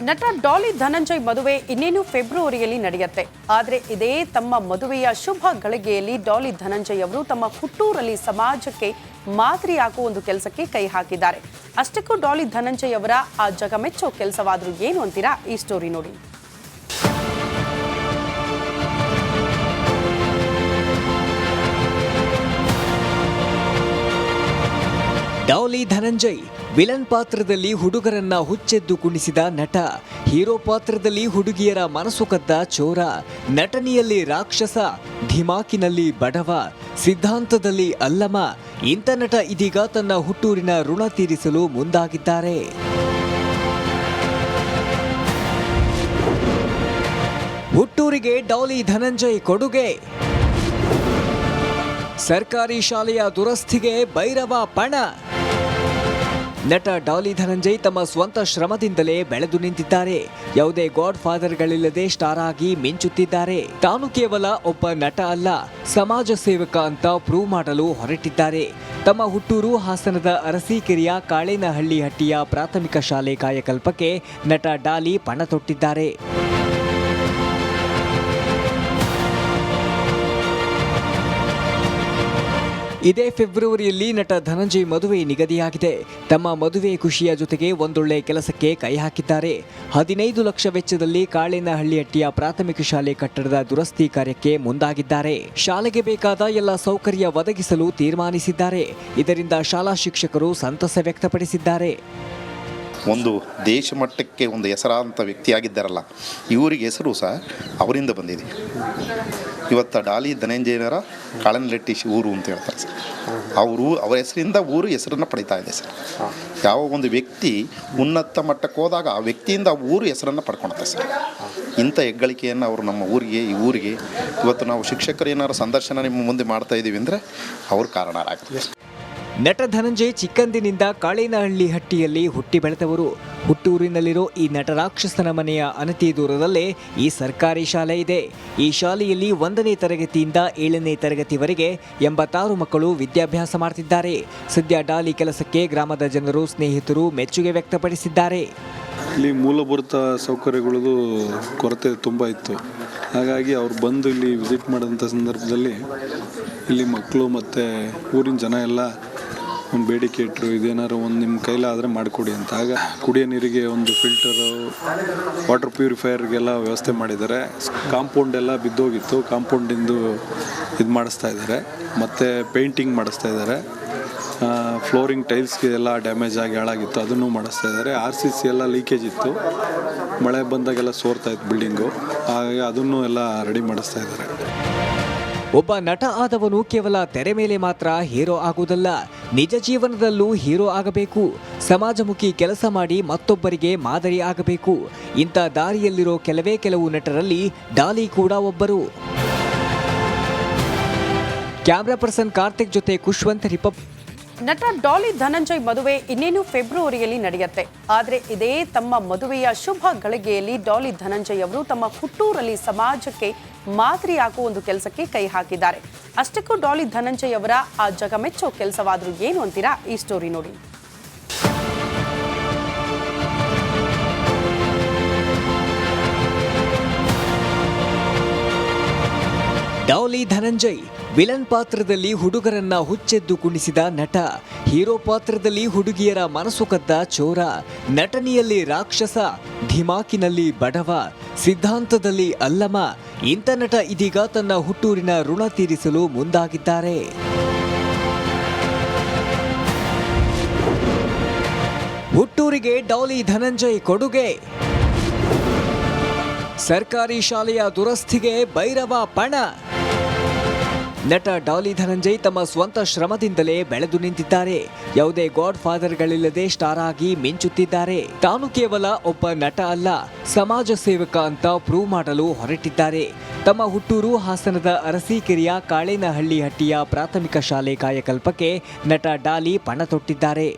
ನಟ ಡಾಲಿ ಧನಂಜಯ್ ಮದುವೆ ಇನ್ನೇನು ಫೆಬ್ರವರಿಯಲ್ಲಿ ನಡೆಯುತ್ತೆ. ಆದರೆ ಇದೇ ತಮ್ಮ ಮದುವೆಯ ಶುಭ ಗಳಿಗೆಯಲ್ಲಿ ಡಾಲಿ ಧನಂಜಯ್ ಅವರು ತಮ್ಮ ಹುಟ್ಟೂರಲ್ಲಿ ಸಮಾಜಕ್ಕೆ ಮಾದರಿಯಾಗುವ ಒಂದು ಕೆಲಸಕ್ಕೆ ಕೈ ಹಾಕಿದ್ದಾರೆ. ಅಷ್ಟಕ್ಕೂ ಡಾಲಿ ಧನಂಜಯ್ ಅವರ ಆ ಜಗಮೆಚ್ಚೋ ಕೆಲಸವಾದರೂ ಏನು ಅಂತೀರಾ? ಈ ಸ್ಟೋರಿ ನೋಡಿ. ಡಾಲಿ ಧನಂಜಯ್ ವಿಲನ್ ಪಾತ್ರದಲ್ಲಿ ಹುಡುಗರನ್ನ ಹುಚ್ಚೆದ್ದು ಕುಣಿಸಿದ ನಟ, ಹೀರೋ ಪಾತ್ರದಲ್ಲಿ ಹುಡುಗಿಯರ ಮನಸ್ಸು ಕದ್ದ ಚೋರ, ನಟನೆಯಲ್ಲಿ ರಾಕ್ಷಸ, ಧಿಮಾಕಿನಲ್ಲಿ ಬಡವ, ಸಿದ್ಧಾಂತದಲ್ಲಿ ಅಲ್ಲಮ. ಇಂಥ ನಟ ಇದೀಗ ತನ್ನ ಹುಟ್ಟೂರಿನ ಋಣ ತೀರಿಸಲು ಮುಂದಾಗಿದ್ದಾರೆ. ಹುಟ್ಟೂರಿಗೆ ಡಾಲಿ ಧನಂಜಯ್ ಕೊಡುಗೆ. ಸರ್ಕಾರಿ ಶಾಲೆಯ ದುರಸ್ತಿಗೆ ಭೈರವ ಪಣ. ನಟ ಡಾಲಿ ಧನಂಜಯ್ ತಮ್ಮ ಸ್ವಂತ ಶ್ರಮದಿಂದಲೇ ಬೆಳೆದು ನಿಂತಿದ್ದಾರೆ. ಯಾವುದೇ ಗಾಡ್ ಫಾದರ್ಗಳಿಲ್ಲದೆ ಸ್ಟಾರ್ ಆಗಿ ಮಿಂಚುತ್ತಿದ್ದಾರೆ. ತಾನು ಕೇವಲ ಒಬ್ಬ ನಟ ಅಲ್ಲ, ಸಮಾಜ ಸೇವಕ ಅಂತ ಪ್ರೂವ್ ಮಾಡಲು ಹೊರಟಿದ್ದಾರೆ. ತಮ್ಮ ಹುಟ್ಟೂರು ಹಾಸನದ ಅರಸೀಕೆರೆಯ ಕಾಳೇನಹಳ್ಳಿ ಹಟ್ಟಿಯ ಪ್ರಾಥಮಿಕ ಶಾಲೆ ಕಾಯಕಲ್ಪಕ್ಕೆ ನಟ ಡಾಲಿ ಪಣ ತೊಟ್ಟಿದ್ದಾರೆ. ಇದೇ ಫೆಬ್ರವರಿಯಲ್ಲಿ ನಟ ಧನಂಜಯ್ ಮದುವೆ ನಿಗದಿಯಾಗಿದೆ. ತಮ್ಮ ಮದುವೆ ಖುಷಿಯ ಜೊತೆಗೆ ಒಂದೊಳ್ಳೆ ಕೆಲಸಕ್ಕೆ ಕೈ ಹಾಕಿದ್ದಾರೆ. 15 ಲಕ್ಷ ವೆಚ್ಚದಲ್ಲಿ ಕಾಳೇನಹಳ್ಳಿ ಹಟ್ಟಿಯ ಪ್ರಾಥಮಿಕ ಶಾಲೆ ಕಟ್ಟಡದ ದುರಸ್ತಿ ಕಾರ್ಯಕ್ಕೆ ಮುಂದಾಗಿದ್ದಾರೆ. ಶಾಲೆಗೆ ಬೇಕಾದ ಎಲ್ಲ ಸೌಕರ್ಯ ಒದಗಿಸಲು ತೀರ್ಮಾನಿಸಿದ್ದಾರೆ. ಇದರಿಂದ ಶಾಲಾ ಶಿಕ್ಷಕರು ಸಂತಸ ವ್ಯಕ್ತಪಡಿಸಿದ್ದಾರೆ. ಒಂದು ದೇಶ ಮಟ್ಟಕ್ಕೆ ಒಂದು ಹೆಸರಾದಂಥ ವ್ಯಕ್ತಿಯಾಗಿದ್ದಾರಲ್ಲ, ಇವರಿಗೆ ಹೆಸರು ಸಹ ಅವರಿಂದ ಬಂದಿದೆ. ಇವತ್ತು ಡಾಲಿ ಧನಂಜಯನರ ಕಾಳೇನಹಳ್ಳಿ ಊರು ಅಂತ ಹೇಳ್ತಾರೆ ಸರ್. ಅವರ ಹೆಸರಿಂದ ಊರು ಹೆಸರನ್ನು ಪಡಿತಾ ಇದೆ ಸರ್. ಯಾವ ಒಂದು ವ್ಯಕ್ತಿ ಉನ್ನತ ಮಟ್ಟಕ್ಕೆ ಹೋದಾಗ ಆ ವ್ಯಕ್ತಿಯಿಂದ ಊರು ಹೆಸರನ್ನು ಪಡ್ಕೊಳುತ್ತೆ ಸರ್. ಇಂಥ ಹೆಗ್ಗಳಿಕೆಯನ್ನು ಅವರು ನಮ್ಮ ಊರಿಗೆ, ಈ ಊರಿಗೆ ಇವತ್ತು ನಾವು ಶಿಕ್ಷಕರು ಏನಾರು ಸಂದರ್ಶನ ನಿಮ್ಮ ಮುಂದೆ ಮಾಡ್ತಾ ಇದ್ದೀವಿ ಅಂದರೆ ಅವ್ರ ಕಾರಣರಾಗ್ತದೆ. ನಟ ಧನಂಜಯ್ ಚಿಕ್ಕಂದಿನಿಂದ ಕಾಳೇನಹಳ್ಳಿ ಹಟ್ಟಿಯಲ್ಲಿ ಹುಟ್ಟಿ ಬೆಳೆದವರು. ಹುಟ್ಟೂರಿನಲ್ಲಿರೋ ಈ ನಟರಾಕ್ಷಸನ ಮನೆಯ ಅನತಿ ದೂರದಲ್ಲೇ ಈ ಸರ್ಕಾರಿ ಶಾಲೆ ಇದೆ. ಈ ಶಾಲೆಯಲ್ಲಿ 1ನೇ ತರಗತಿಯಿಂದ 7ನೇ ತರಗತಿವರೆಗೆ 86 ಮಕ್ಕಳು ವಿದ್ಯಾಭ್ಯಾಸ ಮಾಡ್ತಿದ್ದಾರೆ. ಸದ್ಯ ಡಾಲಿ ಕೆಲಸಕ್ಕೆ ಗ್ರಾಮದ ಜನರು, ಸ್ನೇಹಿತರು ಮೆಚ್ಚುಗೆ ವ್ಯಕ್ತಪಡಿಸಿದ್ದಾರೆ. ಇಲ್ಲಿ ಮೂಲಭೂತ ಸೌಕರ್ಯಗಳದು ಕೊರತೆ ತುಂಬ ಇತ್ತು. ಹಾಗಾಗಿ ಅವ್ರು ಬಂದು ಇಲ್ಲಿ ವಿಸಿಟ್ ಮಾಡೋಂಥ ಸಂದರ್ಭದಲ್ಲಿ ಇಲ್ಲಿ ಮಕ್ಕಳು ಮತ್ತು ಊರಿನ ಜನ ಎಲ್ಲ ಒಂದು ಬೇಡಿಕೆ ಇಟ್ಟರು, ಇದೇನಾದ್ರು ಒಂದು ನಿಮ್ಮ ಕೈಲಾದರೆ ಮಾಡಿಕೊಡಿ ಅಂತ. ಆಗ ಕುಡಿಯೋ ನೀರಿಗೆ ಒಂದು ಫಿಲ್ಟರು, ವಾಟರ್ ಪ್ಯೂರಿಫೈಯರ್ಗೆಲ್ಲ ವ್ಯವಸ್ಥೆ ಮಾಡಿದ್ದಾರೆ. ಕಾಂಪೌಂಡ್ ಎಲ್ಲ ಬಿದ್ದೋಗಿತ್ತು, ಕಾಂಪೌಂಡಿಂದು ಇದು ಮಾಡಿಸ್ತಾ ಇದ್ದಾರೆ. ಮತ್ತು ಪೇಂಟಿಂಗ್ ಮಾಡಿಸ್ತಾ ಇದ್ದಾರೆ. ಫ್ಲೋರಿಂಗ್ ಟೈಲ್ಸ್ಗೆ ಎಲ್ಲ ಡ್ಯಾಮೇಜ್ ಆಗಿ ಹಾಳಾಗಿತ್ತು, ಅದನ್ನು ಮಾಡಿಸ್ತಾ ಇದ್ದಾರೆ. RCC ಎಲ್ಲ ಲೀಕೇಜ್ ಇತ್ತು, ಮಳೆ ಬಂದಾಗೆಲ್ಲ ಸೋರ್ತಾ ಇತ್ತು ಬಿಲ್ಡಿಂಗು. ಹಾಗಾಗಿ ಅದನ್ನು ಎಲ್ಲ ರೆಡಿ ಮಾಡಿಸ್ತಾ ಇದ್ದಾರೆ. ಒಬ್ಬ ನಟ ಆದವನು ಕೇವಲ ತೆರೆ ಮೇಲೆ ಮಾತ್ರ ಹೀರೋ ಆಗುವುದಲ್ಲ, ನಿಜ ಜೀವನದಲ್ಲೂ ಹೀರೋ ಆಗಬೇಕು. ಸಮಾಜಮುಖಿ ಕೆಲಸ ಮಾಡಿ ಮತ್ತೊಬ್ಬರಿಗೆ ಮಾದರಿ ಆಗಬೇಕು. ಇಂಥ ದಾರಿಯಲ್ಲಿರೋ ಕೆಲವು ನಟರಲ್ಲಿ ಡಾಲಿ ಕೂಡ ಒಬ್ಬರು. ಕ್ಯಾಮ್ರಾ ಪರ್ಸನ್ ಕಾರ್ತಿಕ್ ಜೊತೆ ಖುಷ್ವಂತ್ ರಿಪಬ್. ನಟ ಡಾಲಿ ಧನಂಜಯ್ ಮದುವೆ ಇನ್ನೇನು ಫೆಬ್ರವರಿಯಲ್ಲಿ ನಡೆಯುತ್ತೆ. ಆದರೆ ಇದೇ ತಮ್ಮ ಮದುವೆಯ ಶುಭ ಗಳಿಗೆಯಲ್ಲಿ ಡಾಲಿ ಧನಂಜಯ್ ಅವರು ತಮ್ಮ ಹುಟ್ಟೂರಲ್ಲಿ ಸಮಾಜಕ್ಕೆ ಮಾದರಿಯಾಗುವ ಒಂದು ಕೆಲಸಕ್ಕೆ ಕೈ ಹಾಕಿದ್ದಾರೆ. ಅಷ್ಟಕ್ಕೂ ಡಾಲಿ ಧನಂಜಯ್ ಅವರ ಆ ಜಗಮೆಚ್ಚೋ ಕೆಲಸವಾದರೂ ಏನು ಅಂತೀರಾ? ಈ ಸ್ಟೋರಿ ನೋಡಿ. ಡಾಲಿ ಧನಂಜಯ್ ವಿಲನ್ ಪಾತ್ರದಲ್ಲಿ ಹುಡುಗರನ್ನ ಹುಚ್ಚೆದ್ದು ಕುಣಿಸಿದ ನಟ, ಹೀರೋ ಪಾತ್ರದಲ್ಲಿ ಹುಡುಗಿಯರ ಮನಸ್ಸು ಕದ್ದ ಚೋರ, ನಟನೆಯಲ್ಲಿ ರಾಕ್ಷಸ, ಧಿಮಾಕಿನಲ್ಲಿ ಬಡವ, ಸಿದ್ಧಾಂತದಲ್ಲಿ ಅಲ್ಲಮ. ಇಂಥ ನಟ ಇದೀಗ ತನ್ನ ಹುಟ್ಟೂರಿನ ಋಣ ತೀರಿಸಲು ಮುಂದಾಗಿದ್ದಾರೆ. ಹುಟ್ಟೂರಿಗೆ ಡಾಲಿ ಧನಂಜಯ್ ಕೊಡುಗೆ. ಸರ್ಕಾರಿ ಶಾಲೆಯ ದುರಸ್ತಿಗೆ ಭೈರವ ಪಣ. ನಟ ಡಾಲಿ ಧನಂಜಯ್ ತಮ್ಮ ಸ್ವಂತ ಶ್ರಮದಿಂದಲೇ ಬೆಳೆದು ನಿಂತಿದ್ದಾರೆ. ಯಾವುದೇ ಗಾಡ್ ಫಾದರ್ಗಳಿಲ್ಲದೆ ಸ್ಟಾರ್ ಆಗಿ ಮಿಂಚುತ್ತಿದ್ದಾರೆ. ತಾನು ಕೇವಲ ಒಬ್ಬ ನಟ ಅಲ್ಲ, ಸಮಾಜ ಸೇವಕ ಅಂತ ಪ್ರೂವ್ ಮಾಡಲು ಹೊರಟಿದ್ದಾರೆ. ತಮ್ಮ ಹುಟ್ಟೂರು ಹಾಸನದ ಅರಸೀಕೆರೆಯ ಕಾಳೇನಹಳ್ಳಿ ಹಟ್ಟಿಯ ಪ್ರಾಥಮಿಕ ಶಾಲೆ ಕಾಯಕಲ್ಪಕ್ಕೆ ನಟ ಡಾಲಿ ಪಣ ತೊಟ್ಟಿದ್ದಾರೆ.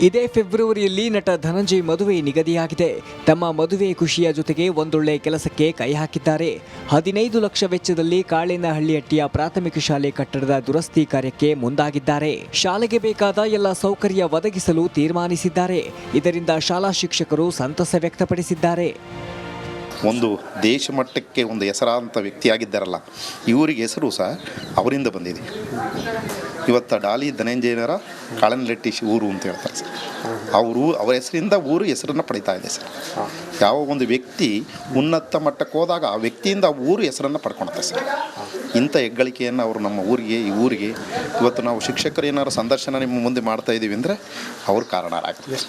ಇದೇ ಫೆಬ್ರವರಿಯಲ್ಲಿ ನಟ ಧನಂಜಯ್ ಮದುವೆ ನಿಗದಿಯಾಗಿದೆ. ತಮ್ಮ ಮದುವೆ ಖುಷಿಯ ಜೊತೆಗೆ ಒಂದೊಳ್ಳೆ ಕೆಲಸಕ್ಕೆ ಕೈ ಹಾಕಿದ್ದಾರೆ. 15 ಲಕ್ಷ ವೆಚ್ಚದಲ್ಲಿ ಕಾಳೇನಹಳ್ಳಿಹಟ್ಟಿಯ ಪ್ರಾಥಮಿಕ ಶಾಲೆ ಕಟ್ಟಡದ ದುರಸ್ತಿ ಕಾರ್ಯಕ್ಕೆ ಮುಂದಾಗಿದ್ದಾರೆ. ಶಾಲೆಗೆ ಬೇಕಾದ ಎಲ್ಲ ಸೌಕರ್ಯ ಒದಗಿಸಲು ತೀರ್ಮಾನಿಸಿದ್ದಾರೆ. ಇದರಿಂದ ಶಾಲಾ ಶಿಕ್ಷಕರು ಸಂತಸ ವ್ಯಕ್ತಪಡಿಸಿದ್ದಾರೆ. ಒಂದು ದೇಶ ಮಟ್ಟಕ್ಕೆ ಒಂದು ಹೆಸರಾದಂಥ ವ್ಯಕ್ತಿಯಾಗಿದ್ದಾರಲ್ಲ, ಇವರಿಗೆ ಹೆಸರು ಸಹ ಅವರಿಂದ ಬಂದಿದೆ. ಇವತ್ತು ಡಾಲಿ ಧನಂಜಯನರ ಕಾಳನಹಳ್ಳಿ ಊರು ಅಂತ ಹೇಳ್ತಾರೆ ಸರ್. ಅವರ ಹೆಸರಿಂದ ಊರು ಹೆಸರನ್ನು ಪಡಿತಾ ಇದೆ ಸರ್. ಯಾವ ಒಂದು ವ್ಯಕ್ತಿ ಉನ್ನತ ಮಟ್ಟಕ್ಕೆ ಹೋದಾಗ ಆ ವ್ಯಕ್ತಿಯಿಂದ ಊರು ಹೆಸರನ್ನು ಪಡ್ಕೊಳುತ್ತೆ ಸರ್. ಇಂಥ ಹೆಗ್ಗಳಿಕೆಯನ್ನು ಅವರು ನಮ್ಮ ಊರಿಗೆ, ಈ ಊರಿಗೆ ಇವತ್ತು ನಾವು ಶಿಕ್ಷಕರು ಏನಾದ್ರು ಸಂದರ್ಶನ ನಿಮ್ಮ ಮುಂದೆ ಮಾಡ್ತಾ ಇದ್ದೀವಿ ಅಂದರೆ ಅವ್ರ ಕಾರಣರಾಗ್ತದೆ.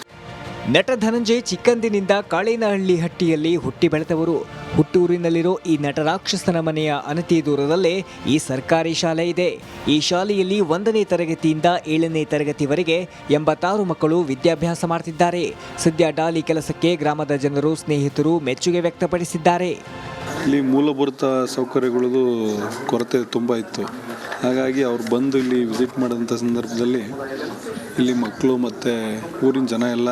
ನಟ ಧನಂಜಯ್ ಚಿಕ್ಕಂದಿನಿಂದ ಕಾಳೇನಹಳ್ಳಿಹಟ್ಟಿಯಲ್ಲಿ ಹುಟ್ಟಿ ಬೆಳೆದವರು. ಹುಟ್ಟೂರಿನಲ್ಲಿರೋ ಈ ನಟರಾಕ್ಷಸನ ಮನೆಯ ಅನತಿ ದೂರದಲ್ಲೇ ಈ ಸರ್ಕಾರಿ ಶಾಲೆ ಇದೆ. ಈ ಶಾಲೆಯಲ್ಲಿ 1ನೇ ತರಗತಿಯಿಂದ 7ನೇ ತರಗತಿವರೆಗೆ 86 ಮಕ್ಕಳು ವಿದ್ಯಾಭ್ಯಾಸ ಮಾಡ್ತಿದ್ದಾರೆ. ಸದ್ಯ ಡಾಲಿ ಕೆಲಸಕ್ಕೆ ಗ್ರಾಮದ ಜನರು, ಸ್ನೇಹಿತರು ಮೆಚ್ಚುಗೆ ವ್ಯಕ್ತಪಡಿಸಿದ್ದಾರೆ. ಇಲ್ಲಿ ಮೂಲಭೂತ ಸೌಕರ್ಯಗಳದು ಕೊರತೆ ತುಂಬ ಇತ್ತು. ಹಾಗಾಗಿ ಅವ್ರು ಬಂದು ಇಲ್ಲಿ ವಿಸಿಟ್ ಮಾಡೋಂಥ ಸಂದರ್ಭದಲ್ಲಿ ಇಲ್ಲಿ ಮಕ್ಕಳು ಮತ್ತು ಊರಿನ ಜನ ಎಲ್ಲ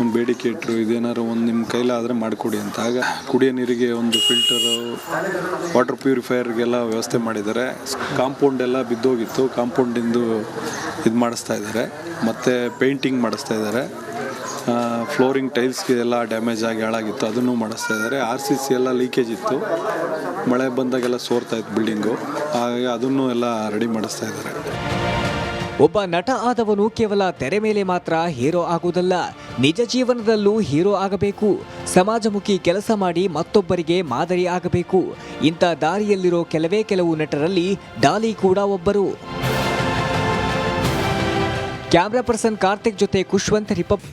ಒಂದು ಬೇಡಿಕೆ ಇಟ್ಟರು, ಇದೇನಾದ್ರು ಒಂದು ನಿಮ್ಮ ಕೈಲಾದರೆ ಮಾಡಿಕೊಡಿ ಅಂತ. ಆಗ ಕುಡಿಯೋ ನೀರಿಗೆ ಒಂದು ಫಿಲ್ಟರು, ವಾಟರ್ ಪ್ಯೂರಿಫೈಯರ್ಗೆಲ್ಲ ವ್ಯವಸ್ಥೆ ಮಾಡಿದ್ದಾರೆ. ಕಾಂಪೌಂಡ್ ಎಲ್ಲ ಬಿದ್ದೋಗಿತ್ತು, ಕಾಂಪೌಂಡಿಂದು ಇದು ಮಾಡಿಸ್ತಾ ಇದ್ದಾರೆ. ಮತ್ತು ಪೇಂಟಿಂಗ್ ಮಾಡಿಸ್ತಾ ಇದ್ದಾರೆ. ಫ್ಲೋರಿಂಗ್ ಟೈಲ್ಸ್ಗೆ ಎಲ್ಲ ಡ್ಯಾಮೇಜ್ ಆಗಿ ಹಾಳಾಗಿತ್ತು, ಅದನ್ನು ಮಾಡಿಸ್ತಾ ಇದ್ದಾರೆ. RCC ಎಲ್ಲ ಲೀಕೇಜ್ ಇತ್ತು, ಮಳೆ ಬಂದಾಗೆಲ್ಲ ಸೋರ್ತಾ ಇತ್ತು ಬಿಲ್ಡಿಂಗು. ಹಾಗಾಗಿ ಅದನ್ನು ಎಲ್ಲ ರೆಡಿ ಮಾಡಿಸ್ತಾ ಇದ್ದಾರೆ. ಒಬ್ಬ ನಟ ಆದವನು ಕೇವಲ ತೆರೆ ಮೇಲೆ ಮಾತ್ರ ಹೀರೋ ಆಗುವುದಲ್ಲ, ನಿಜ ಜೀವನದಲ್ಲೂ ಹೀರೋ ಆಗಬೇಕು. ಸಮಾಜಮುಖಿ ಕೆಲಸ ಮಾಡಿ ಮತ್ತೊಬ್ಬರಿಗೆ ಮಾದರಿ ಆಗಬೇಕು. ಇಂಥ ದಾರಿಯಲ್ಲಿರೋ ಕೆಲವು ನಟರಲ್ಲಿ ಡಾಲಿ ಕೂಡ ಒಬ್ಬರು. ಕ್ಯಾಮ್ರಾ ಪರ್ಸನ್ ಕಾರ್ತಿಕ್ ಜೊತೆ ಖುಷ್ವಂತ್ ರಿಪಬ್ಲಿಕ್.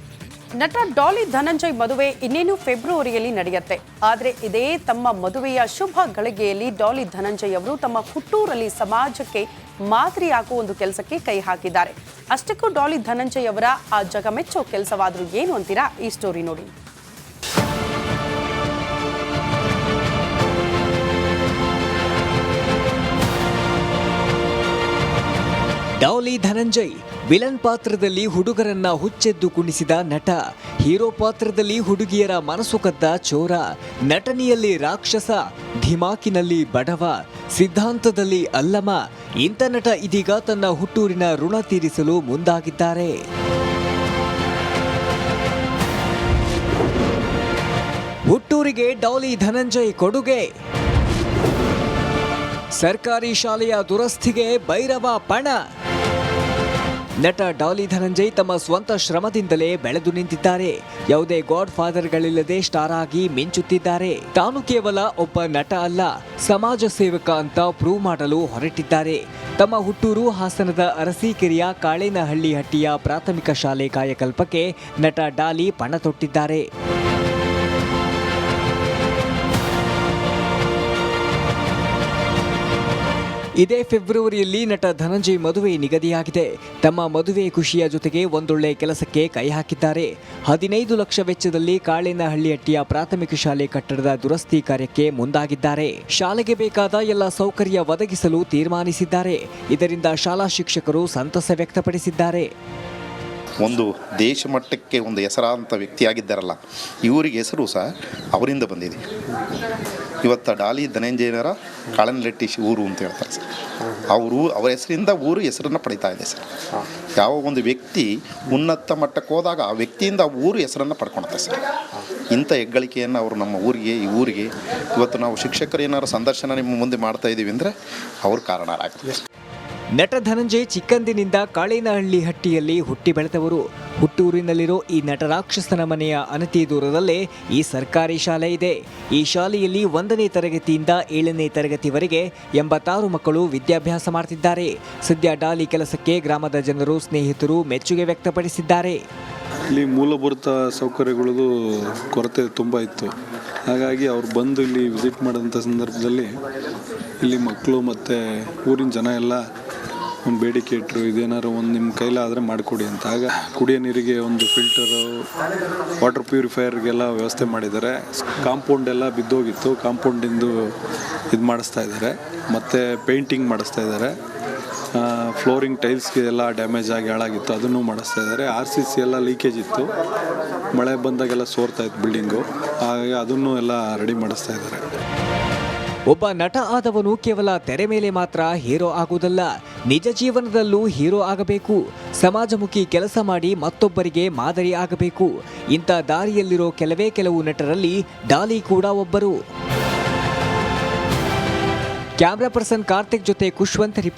ನಟ ಡಾಲಿ ಧನಂಜಯ್ ಮದುವೆ ಇನ್ನೇನು ಫೆಬ್ರವರಿಯಲ್ಲಿ ನಡೆಯುತ್ತೆ. ಆದರೆ ಇದೇ ತಮ್ಮ ಮದುವೆಯ ಶುಭ ಗಳಿಗೆಯಲ್ಲಿ ಡಾಲಿ ಧನಂಜಯ್ ಅವರು ತಮ್ಮ ಹುಟ್ಟೂರಲ್ಲಿ ಸಮಾಜಕ್ಕೆ ಮಾದರಿಯಾಗುವ ಒಂದು ಕೆಲಸಕ್ಕೆ ಕೈ ಹಾಕಿದ್ದಾರೆ. ಅಷ್ಟಕ್ಕೂ ಡಾಲಿ ಧನಂಜಯ್ ಅವರ ಆ ಜಗಮೆಚ್ಚೋ ಕೆಲಸವಾದ್ರೂ ಏನು ಅಂತೀರಾ? ಈ ಸ್ಟೋರಿ ನೋಡಿ. ಡಾಲಿ ಧನಂಜಯ್ ವಿಲನ್ ಪಾತ್ರದಲ್ಲಿ ಹುಡುಗರನ್ನ ಹುಚ್ಚೆದ್ದು ಕುಣಿಸಿದ ನಟ. ಹೀರೋ ಪಾತ್ರದಲ್ಲಿ ಹುಡುಗಿಯರ ಮನಸ್ಸು ಕದ್ದ ಚೋರ. ನಟನೆಯಲ್ಲಿ ರಾಕ್ಷಸ, ಧಿಮಾಕಿನಲ್ಲಿ ಬಡವ, ಸಿದ್ಧಾಂತದಲ್ಲಿ ಅಲ್ಲಮ. ಇಂಥ ನಟ ಇದೀಗ ತನ್ನ ಹುಟ್ಟೂರಿನ ಋಣ ತೀರಿಸಲು ಮುಂದಾಗಿದ್ದಾರೆ. ಹುಟ್ಟೂರಿಗೆ ಡಾಲಿ ಧನಂಜಯ್ ಕೊಡುಗೆ. ಸರ್ಕಾರಿ ಶಾಲೆಯ ದುರಸ್ತಿಗೆ ಭೈರವ ಪಣ. ನಟ ಡಾಲಿ ಧನಂಜಯ್ ತಮ್ಮ ಸ್ವಂತ ಶ್ರಮದಿಂದಲೇ ಬೆಳೆದು ನಿಂತಿದ್ದಾರೆ. ಯಾವುದೇ ಗಾಡ್ ಫಾದರ್ಗಳಿಲ್ಲದೆ ಸ್ಟಾರ್ ಆಗಿ ಮಿಂಚುತ್ತಿದ್ದಾರೆ. ತಾನು ಕೇವಲ ಒಬ್ಬ ನಟ ಅಲ್ಲ, ಸಮಾಜ ಸೇವಕ ಅಂತ ಪ್ರೂವ್ ಮಾಡಲು ಹೊರಟಿದ್ದಾರೆ. ತಮ್ಮ ಹುಟ್ಟೂರು ಹಾಸನದ ಅರಸೀಕೆರೆಯ ಕಾಳೇನಹಳ್ಳಿಹಟ್ಟಿಯ ಪ್ರಾಥಮಿಕ ಶಾಲೆ ಕಾಯಕಲ್ಪಕ್ಕೆ ನಟ ಡಾಲಿ ಪಣ ತೊಟ್ಟಿದ್ದಾರೆ. ಇದೇ ಫೆಬ್ರವರಿಯಲ್ಲಿ ನಟ ಧನಂಜಯ್ ಮದುವೆ ನಿಗದಿಯಾಗಿದೆ. ತಮ್ಮ ಮದುವೆ ಖುಷಿಯ ಜೊತೆಗೆ ಒಂದೊಳ್ಳೆ ಕೆಲಸಕ್ಕೆ ಕೈ ಹಾಕಿದ್ದಾರೆ. 15 ಲಕ್ಷ ವೆಚ್ಚದಲ್ಲಿ ಕಾಳೇನಹಳ್ಳಿಹಟ್ಟಿಯ ಪ್ರಾಥಮಿಕ ಶಾಲೆ ಕಟ್ಟಡದ ದುರಸ್ತಿ ಕಾರ್ಯಕ್ಕೆ ಮುಂದಾಗಿದ್ದಾರೆ. ಶಾಲೆಗೆ ಬೇಕಾದ ಎಲ್ಲ ಸೌಕರ್ಯ ಒದಗಿಸಲು ತೀರ್ಮಾನಿಸಿದ್ದಾರೆ. ಇದರಿಂದ ಶಾಲಾ ಶಿಕ್ಷಕರು ಸಂತಸ ವ್ಯಕ್ತಪಡಿಸಿದ್ದಾರೆ. ಒಂದು ದೇಶ ಮಟ್ಟಕ್ಕೆ ಒಂದು ಹೆಸರಾದಂಥ ವ್ಯಕ್ತಿಯಾಗಿದ್ದಾರಲ್ಲ, ಇವರಿಗೆ ಹೆಸರು ಸಹ ಅವರಿಂದ ಬಂದಿದೆ. ಇವತ್ತು ಡಾಲಿ ಧನಂಜಯನರ ಕಾಳನಹಳ್ಳಿ ಊರು ಅಂತ ಹೇಳ್ತಾರೆ ಸರ್. ಅವರ ಹೆಸರಿಂದ ಊರು ಹೆಸರನ್ನು ಪಡಿತಾ ಇದೆ ಸರ್. ಯಾವ ಒಂದು ವ್ಯಕ್ತಿ ಉನ್ನತ ಮಟ್ಟಕ್ಕೆ ಹೋದಾಗ ಆ ವ್ಯಕ್ತಿಯಿಂದ ಊರು ಹೆಸರನ್ನು ಪಡ್ಕೊಳುತ್ತೆ ಸರ್. ಇಂಥ ಹೆಗ್ಗಳಿಕೆಯನ್ನು ಅವರು ನಮ್ಮ ಊರಿಗೆ, ಈ ಊರಿಗೆ ಇವತ್ತು ನಾವು ಶಿಕ್ಷಕರು ಏನಾದ್ರು ಸಂದರ್ಶನ ನಿಮ್ಮ ಮುಂದೆ ಮಾಡ್ತಾ ಇದ್ದೀವಿ ಅಂದರೆ ಅವ್ರ ಕಾರಣರಾಗ್ತದೆ. ನಟ ಧನಂಜಯ್ ಚಿಕ್ಕಂದಿನಿಂದ ಕಾಳೇನಹಳ್ಳಿಹಟ್ಟಿಯಲ್ಲಿ ಹುಟ್ಟಿ ಬೆಳೆದವರು. ಹುಟ್ಟೂರಿನಲ್ಲಿರೋ ಈ ನಟರಾಕ್ಷಸನ ಮನೆಯ ಅನತಿ ದೂರದಲ್ಲೇ ಈ ಸರ್ಕಾರಿ ಶಾಲೆ ಇದೆ. ಈ ಶಾಲೆಯಲ್ಲಿ 1ನೇ ತರಗತಿಯಿಂದ 7ನೇ ತರಗತಿವರೆಗೆ 86 ಮಕ್ಕಳು ವಿದ್ಯಾಭ್ಯಾಸ ಮಾಡ್ತಿದ್ದಾರೆ. ಸದ್ಯ ಡಾಲಿ ಕೆಲಸಕ್ಕೆ ಗ್ರಾಮದ ಜನರು, ಸ್ನೇಹಿತರು ಮೆಚ್ಚುಗೆ ವ್ಯಕ್ತಪಡಿಸಿದ್ದಾರೆ. ಇಲ್ಲಿ ಮೂಲಭೂತ ಸೌಕರ್ಯಗಳದು ಕೊರತೆ ತುಂಬ ಇತ್ತು. ಹಾಗಾಗಿ ಅವ್ರು ಬಂದು ಇಲ್ಲಿ ವಿಸಿಟ್ ಮಾಡೋಂಥ ಸಂದರ್ಭದಲ್ಲಿ ಇಲ್ಲಿ ಮಕ್ಕಳು ಮತ್ತು ಊರಿನ ಜನ ಎಲ್ಲ ಒಂದು ಬೇಡಿಕೆ ಇಟ್ಟರು, ಇದೇನಾದ್ರು ಒಂದು ನಿಮ್ಮ ಕೈಲಾದರೆ ಮಾಡಿಕೊಡಿ ಅಂತ. ಆಗ ಕುಡಿಯೋ ನೀರಿಗೆ ಒಂದು ಫಿಲ್ಟರು, ವಾಟರ್ ಪ್ಯೂರಿಫೈಯರ್ಗೆಲ್ಲ ವ್ಯವಸ್ಥೆ ಮಾಡಿದ್ದಾರೆ. ಕಾಂಪೌಂಡ್ ಎಲ್ಲ ಬಿದ್ದೋಗಿತ್ತು, ಕಾಂಪೌಂಡಿಂದು ಇದು ಮಾಡಿಸ್ತಾ ಇದ್ದಾರೆ. ಮತ್ತು ಪೇಂಟಿಂಗ್ ಮಾಡಿಸ್ತಾ ಇದ್ದಾರೆ. ಫ್ಲೋರಿಂಗ್ ಟೈಲ್ಸ್ಗೆ ಎಲ್ಲ ಡ್ಯಾಮೇಜ್ ಆಗಿ ಹಾಳಾಗಿತ್ತು, ಅದನ್ನು ಮಾಡಿಸ್ತಾ ಇದ್ದಾರೆ. RCC ಎಲ್ಲ ಲೀಕೇಜ್ ಇತ್ತು, ಮಳೆ ಬಂದಾಗೆಲ್ಲ ಸೋರ್ತಾ ಇತ್ತು ಬಿಲ್ಡಿಂಗು, ಹಾಗಾಗಿ ಅದನ್ನು ಎಲ್ಲ ರೆಡಿ ಮಾಡಿಸ್ತಾ ಇದ್ದಾರೆ. ಒಬ್ಬ ನಟ ಆದವನು ಕೇವಲ ತೆರೆ ಮೇಲೆ ಮಾತ್ರ ಹೀರೋ ಆಗುವುದಲ್ಲ, ನಿಜ ಜೀವನದಲ್ಲೂ ಹೀರೋ ಆಗಬೇಕು. ಸಮಾಜಮುಖಿ ಕೆಲಸ ಮಾಡಿ ಮತ್ತೊಬ್ಬರಿಗೆ ಮಾದರಿ ಆಗಬೇಕು. ಇಂಥ ದಾರಿಯಲ್ಲಿರೋ ಕೆಲವು ನಟರಲ್ಲಿ ಡಾಲಿ ಕೂಡ ಒಬ್ಬರು. ಕ್ಯಾಮ್ರಾ ಪರ್ಸನ್ ಕಾರ್ತಿಕ್ ಜೊತೆ ಖುಷ್ವಂತ್.